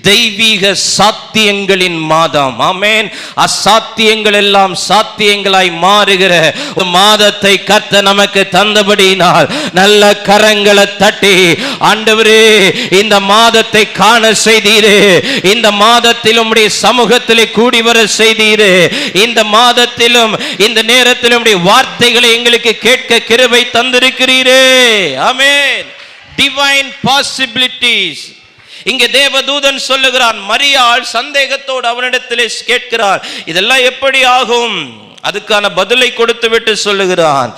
தெய்வீக சாத்தியங்களின் மாதம். ஆமென். அசாத்தியங்கள் எல்லாம் சாத்தியங்களாய் மாறுகிற ஒரு மாதத்தை கர்த்தர் நமக்கு தந்தபடியினால் நல்ல கரங்களை தட்டி, ஆண்டவரே இந்த மாதத்தை காண செய்தீரே, இந்த மாதத்திலும் உம்முடைய சமூகத்திலே கூடி வர செய்தீரே, இந்த மாதத்திலும் இந்த நேரத்திலும் உம்முடைய வார்த்தைகளை எங்களுக்கு கேட்க கிருபை தந்திருக்கிறீரே. ஆமென். Divine possibilities. இங்கே தேவதூதன் சொல்லுகிறான், மரியாள் சந்தேகத்தோடு அவனிடத்திலே கேட்கிறார், இதெல்லாம் எப்படி ஆகும்? அதுக்கான பதிலை கொடுத்து விட்டு சொல்லுகிறான்,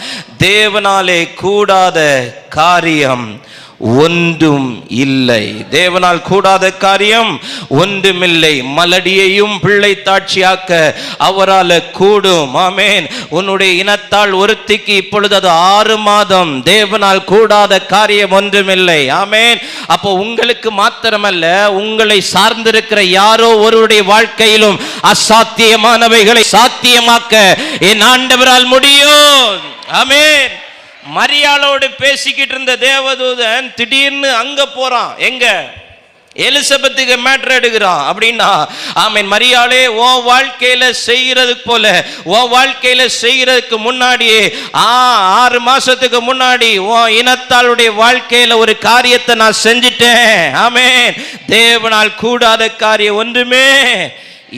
தேவனாலே கூடாத காரியம் ஒன்றும் இல்லை. தேவனால் கூடாத காரியம் ஒன்றுமில்லை. மலடியையும் பிள்ளை தாட்சியாக்க அவரால் கூடும். ஆமென். உன்னுடைய இனத்தால் ஒருத்திக்கு இப்பொழுது அது 6 மாதம். தேவனால் கூடாத காரியம் ஒன்றுமில்லை. ஆமென். அப்போ உங்களுக்கு மாத்திரமல்ல, உங்களை சார்ந்திருக்கிற யாரோ ஒருவருடைய வாழ்க்கையிலும் அசாத்தியமானவைகளை சாத்தியமாக்க என் ஆண்டவரால் முடியும். ஆமென். மரியாளோடு பேசிக்கிட்டு இருந்த தேவதூதன் திடீர்னு அங்க போறான். எங்க? எலிசபெத்துக்கு மேட்டர் எடுக்கிறான். அப்படின்னா ஆமென், மரியாளே உன் வாழ்க்கையில செய்யறது போல, உன் வாழ்க்கையில செய்யறதுக்கு முன்னாடியே 6 மாசத்துக்கு முன்னாடி உன் இனத்தாளுடைய வாழ்க்கையில ஒரு காரியத்தை நான் செஞ்சிட்டேன். ஆமென். தேவனால் கூடாத காரியம் ஒன்றுமே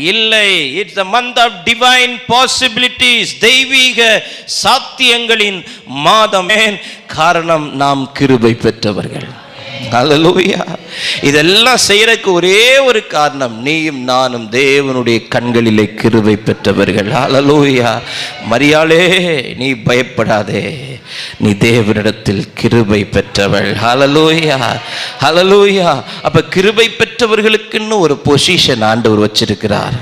இல்லை. It's a month of divine possibilities. தெய்வீக சாத்தியங்களின் மாதம். காரணம், நாம் கிருபை பெற்றவர்கள். ஹல்லேலூயா. இதெல்லாம் செய்யறதுக்கு ஒரே ஒரு காரணம், நீயும் நானும் தேவனுடைய கண்களிலே கிருபை பெற்றவர்கள். ஹல்லேலூயா. மரியாளே, நீ பயப்படாதே, நீ தேவனிடத்தில் கிருபை பெற்றவள். ஹல்லேலூயா, ஹல்லேலூயா. அப்ப கிருபை பெற்றவர்களுக்குன்னு ஒரு பொசிஷன் ஆண்டவர் வச்சிருக்கிறார்.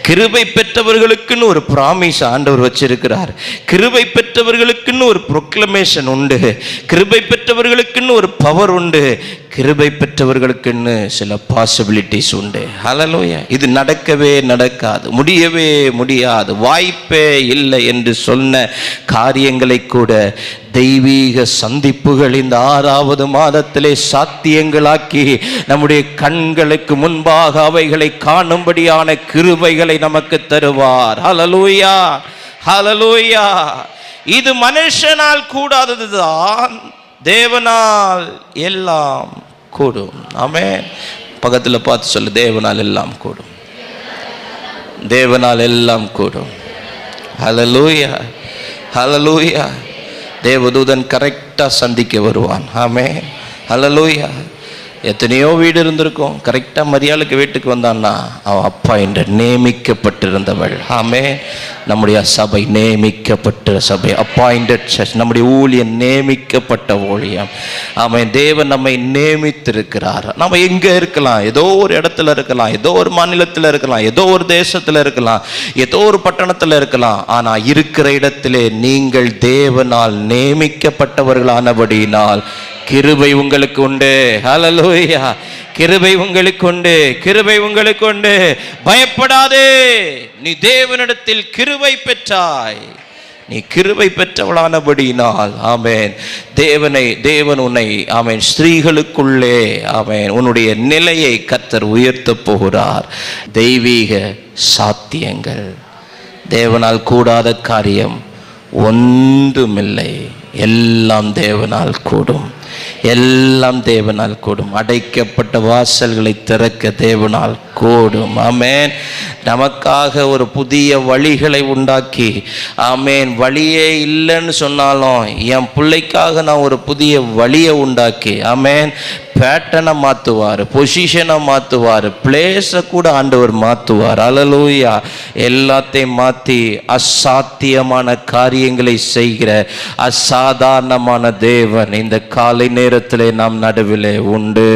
கிருபை பெற்றவர்களுக்குன்னு ஒரு பிராமிஸ் ஆண்டவர் வச்சிருக்கிறார். கிருபை பெற்றவர்களுக்குன்னு ஒரு ப்ரொக்ளமேஷன் உண்டு. கிருபை பெற்றவர்களுக்குன்னு ஒரு பவர் உண்டு. கிருபை பெற்றவர்களுக்குன்னு சில பாசிபிலிட்டிஸ் உண்டு. ஹல்லேலூயா. இது நடக்கவே நடக்காது, முடியவே முடியாது, வாய்ப்பே இல்லை என்று சொன்ன காரியங்களை கூட தெய்வீக சந்திப்புகள் இந்த 6வது மாதத்திலே சாத்தியங்களாக்கி நம்முடைய கண்களுக்கு முன்பாக அவைகளை காணும்படியான கிருபைகளை நமக்கு தருவார். ஹல்லேலூயா, ஹல்லேலூயா. இது மனுஷனால் கூடாததுதான், தேவனால் எல்லாம் கூடும். ஆமென். பக்கத்தில் பார்த்து சொல்லு, தேவனால் எல்லாம் கூடும், தேவனால் எல்லாம் கூடும். ஹல்லேலூயா, ஹல்லேலூயா. தேவதூதன் கரெக்டா சந்திக்க வருவான். ஆமென். ஹல்லேலூயா. எத்தனையோ வீடு இருந்திருக்கும், கரெக்டா மரியாளுக்கு வீட்டுக்கு வந்தான்னா அவன் அப்பா என்று நியமிக்கப்பட்டிருந்தவள். ஆமென். நம்முடைய சபை நியமிக்கப்பட்ட சபை, அப்பாயிண்டட் சர்ச். நம்முடைய ஊழியம் நியமிக்கப்பட்ட ஊழியம். ஆமென். தேவன் நம்மை நியமித்திருக்கிறார். நம்ம எங்க இருக்கலாம், ஏதோ ஒரு இடத்துல இருக்கலாம், ஏதோ ஒரு மாநிலத்தில் இருக்கலாம், ஏதோ ஒரு தேசத்தில் இருக்கலாம், ஏதோ ஒரு பட்டணத்தில் இருக்கலாம். ஆனா இருக்கிற இடத்திலே நீங்கள் தேவனால் நியமிக்கப்பட்டவர்களானபடியினால் கிருபை உங்களுக்கு உண்டு. ஹல்லேலூயா. கிருபை உங்களுக்கு உண்டு, கிருபை உங்களுக்கு உண்டு. பயப்படாதே, நீ தேவனிடத்தில் கிருபை பெற்றாய். நீ கிருபை பெற்றவளானபடியினால் ஆமென், தேவன் உன்னை ஆமென் ஸ்திரீகளுக்குள்ளே ஆமென் உன்னுடைய நிலையை கர்த்தர் உயர்த்த போகிறார். தெய்வீக சாத்தியங்கள். தேவனால் கூடாத காரியம் ஒன்றுமில்லை. எல்லாம் தேவனால் கூடும், எல்லாம் தேவனால் கூடும். அடைக்கப்பட்ட வாசல்களை திறக்க தேவனால் கூடும். ஆமென். நமக்காக ஒரு புதிய வழிகளை உண்டாக்கி, ஆமென், வழியே இல்லைன்னு சொன்னாலும் என் பிள்ளைக்காக நான் ஒரு புதிய வழியை உண்டாக்கி, ஆமென், பேட்டனை மாற்றுவார், பொசிஷனை மாற்றுவார், பிளேஸை கூட ஆண்டவர் மாற்றுவார். ஹல்லேலூயா. எல்லாத்தையும் மாற்றி அசாத்தியமான காரியங்களை செய்கிற அசாதாரணமான தேவன் இந்த காலை நேரத்திலே நாம் நடுவிலே உண்டு.